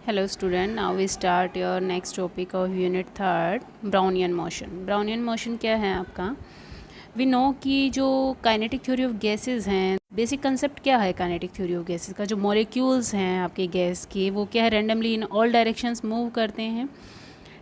Hello student, now we start your next topic of unit third, Brownian motion. Brownian motion क्या है आपका? We know कि जो kinetic theory of gases हैं, basic concept क्या है kinetic theory of gases का? जो molecules हैं आपके गैस के वो क्या है, randomly in all directions move करते हैं,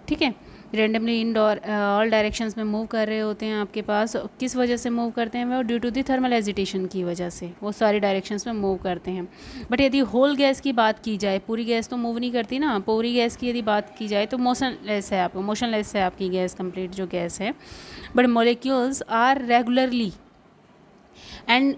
ठीक है, रेंडमली इन ऑल डायरेक्शंस में मूव कर रहे होते हैं आपके पास. किस वजह से मूव करते हैं वो? Due to the thermal agitation की वजह से वो सारी डायरेक्शंस में मूव करते हैं. बट यदि होल गैस की बात की जाए, पूरी गैस तो मूव नहीं करती ना, पूरी गैस की यदि बात की जाए तो मोशनलेस है आपकी गैस, कंप्लीट जो गैस है. But molecules are regularly and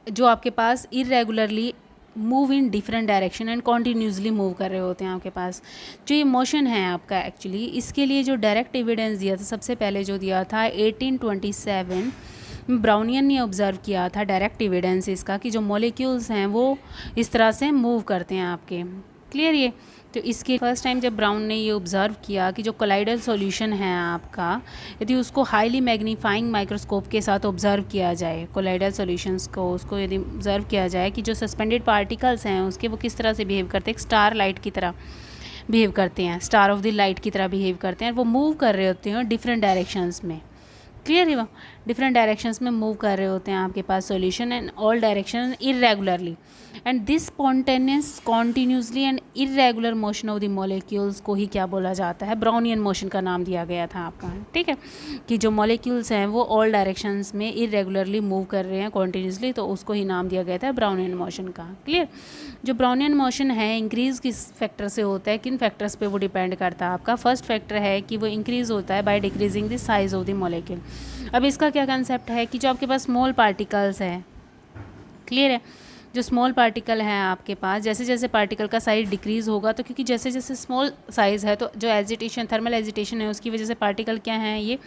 जो आपके पास irregularly move in different direction and continuously move कर रहे होते हैं आपके पास. जो ये मोशन है आपका एक्चुअली, इसके लिए जो डायरेक्ट एविडेंस दिया था सबसे पहले जो दिया था 1827 ब्राउनियन ने ऑब्जर्व किया था डायरेक्ट एविडेंस इसका कि जो मॉलिक्यूल्स हैं वो इस तरह से मूव करते हैं आपके. क्लियर ये? तो इसके फर्स्ट टाइम जब ब्राउन ने ये ऑब्ज़र्व किया कि जो कोलाइडल सॉल्यूशन है आपका, यदि उसको हाईली मैग्नीफाइंग माइक्रोस्कोप के साथ ऑब्ज़र्व किया जाए, कोलाइडल सॉल्यूशंस को उसको यदि ऑब्ज़र्व किया जाए कि जो सस्पेंडेड पार्टिकल्स हैं उसके वो किस तरह से बिहेव करते हैं, स्टार लाइट की तरह बिहेव करते हैं, स्टार ऑफ द लाइट की तरह बिहेव करते हैं, वो मूव कर रहे होते हैं डिफरेंट डायरेक्शंस में. क्लियर है? वो डिफरेंट डायरेक्शंस में मूव कर रहे होते हैं आपके पास solution and all direction irregularly, and this spontaneous continuously and irregular motion of the molecules को ही क्या बोला जाता है? ब्राउनियन मोशन का नाम दिया गया था आपका. ठीक है, कि जो मॉलिक्यूल्स हैं वो ऑल डायरेक्शंस में इरेगुलरली मूव कर रहे हैं कॉन्टीन्यूसली, तो उसको ही नाम दिया गया था ब्राउनियन मोशन का. क्लियर? जो ब्राउनियन मोशन है इंक्रीज़ किस फैक्टर से होता है, किन फैक्टर्स पे वो डिपेंड करता है आपका? फर्स्ट फैक्टर है कि वो इंक्रीज़ होता है by decreasing the size of the molecule. अब इसका क्या कंसेप्ट है कि जो आपके पास स्मॉल पार्टिकल्स हैं, क्लियर है, जो स्मॉल पार्टिकल हैं आपके पास, जैसे जैसे पार्टिकल का साइज डिक्रीज़ होगा, तो क्योंकि जैसे जैसे स्मॉल साइज़ है तो जो एजिटेशन, थर्मल एजिटेशन है उसकी वजह से पार्टिकल क्या हैं, ये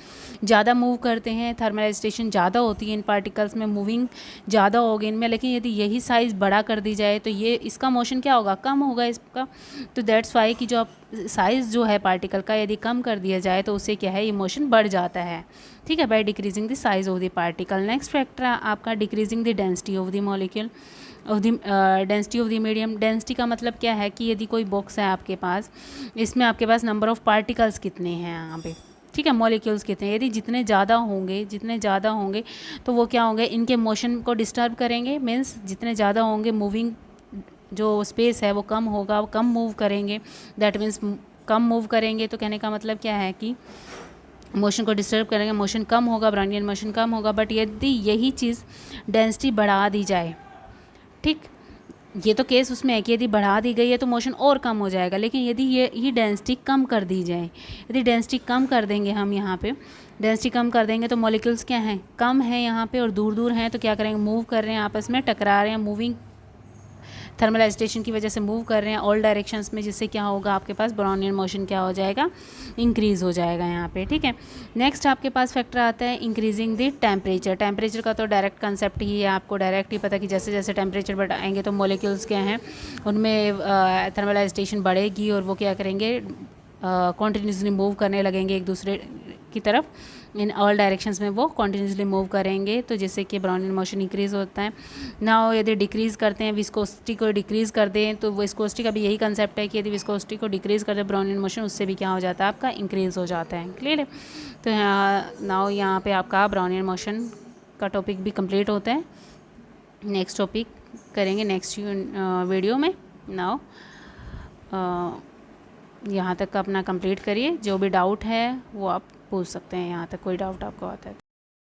ज़्यादा मूव करते हैं, थर्मल एजिटेशन ज़्यादा होती है इन पार्टिकल्स में, मूविंग ज़्यादा होगी इनमें. लेकिन यदि यही साइज़ बड़ा कर दी जाए तो ये इसका मोशन क्या होगा? कम होगा इसका. तो दैट्स वाई कि जो आप साइज़ जो है पार्टिकल का यदि कम कर दिया जाए तो उससे क्या है, ये मोशन बढ़ जाता है. ठीक है, by decreasing the size of the particle. Next factor आपका decreasing the density of the molecule of the density of the medium. Density का मतलब क्या है कि यदि कोई बॉक्स है आपके पास, इसमें आपके पास नंबर ऑफ़ पार्टिकल्स कितने हैं यहाँ पे, ठीक है, मॉलिक्यूल्स कितने हैं, यदि जितने ज़्यादा होंगे तो वो क्या होंगे, इनके मोशन को डिस्टर्ब करेंगे. मीन्स जितने ज़्यादा होंगे मूविंग जो स्पेस है वो कम होगा, वो कम मूव करेंगे. दैट मीन्स कम मूव करेंगे तो कहने का मतलब क्या है कि मोशन को डिस्टर्ब करेंगे, मोशन कम होगा, ब्राउनियन मोशन कम होगा. बट यदि यही चीज़ डेंसिटी बढ़ा दी जाए, ठीक, ये तो केस उसमें है कि यदि बढ़ा दी गई है तो मोशन और कम हो जाएगा. लेकिन यदि ये डेंसिटी कम कर दी जाए, यदि डेंसिटी कम कर देंगे हम यहाँ पे, डेंसिटी कम कर देंगे तो मॉलिक्यूल्स क्या हैं, कम हैं यहाँ पे और दूर दूर हैं, तो क्या करेंगे, मूव कर रहे हैं आपस में, टकरा रहे हैं, मूविंग थर्मल एजिटेशन की वजह से मूव कर रहे हैं ऑल डायरेक्शंस में, जिससे क्या होगा, आपके पास ब्राउनियन मोशन क्या हो जाएगा, इंक्रीज़ हो जाएगा यहाँ पे. ठीक है, नेक्स्ट आपके पास फैक्टर आता है इंक्रीजिंग द टेम्परेचर. टेम्परेचर का तो डायरेक्ट कंसेप्ट ही है, आपको डायरेक्ट ही पता कि जैसे जैसे टेम्परेचर बढ़ाएंगे तो मॉलिक्यूल्स क्या हैं, उनमें थर्मल एजिटेशन बढ़ेगी और वो क्या करेंगे, कॉन्टीन्यूसली मूव करने लगेंगे एक दूसरे की तरफ, इन ऑल डायरेक्शंस में वो कॉन्टीन्यूसली मूव करेंगे, तो जिससे कि ब्राउनियन मोशन इंक्रीज़ होता है. नाउ यदि डिक्रीज़ करते हैं, विस्कोसिटी को डिक्रीज़ कर दें, तो विस्कोसिटी का भी यही कंसेप्ट है कि यदि विस्कोसिटी को डिक्रीज़ कर दें ब्राउनियन मोशन, उससे भी क्या हो जाता है, आपका इंक्रीज़ हो जाता है. क्लियर है? तो नाउ यहाँ पे आपका ब्राउनियन मोशन का टॉपिक भी कंप्लीट होता है. नेक्स्ट टॉपिक करेंगे नेक्स्ट वीडियो में. नाउ यहाँ तक अपना कंप्लीट करिए. जो भी डाउट है वो आप पूछ सकते हैं, यहाँ तक कोई डाउट आपको आता है.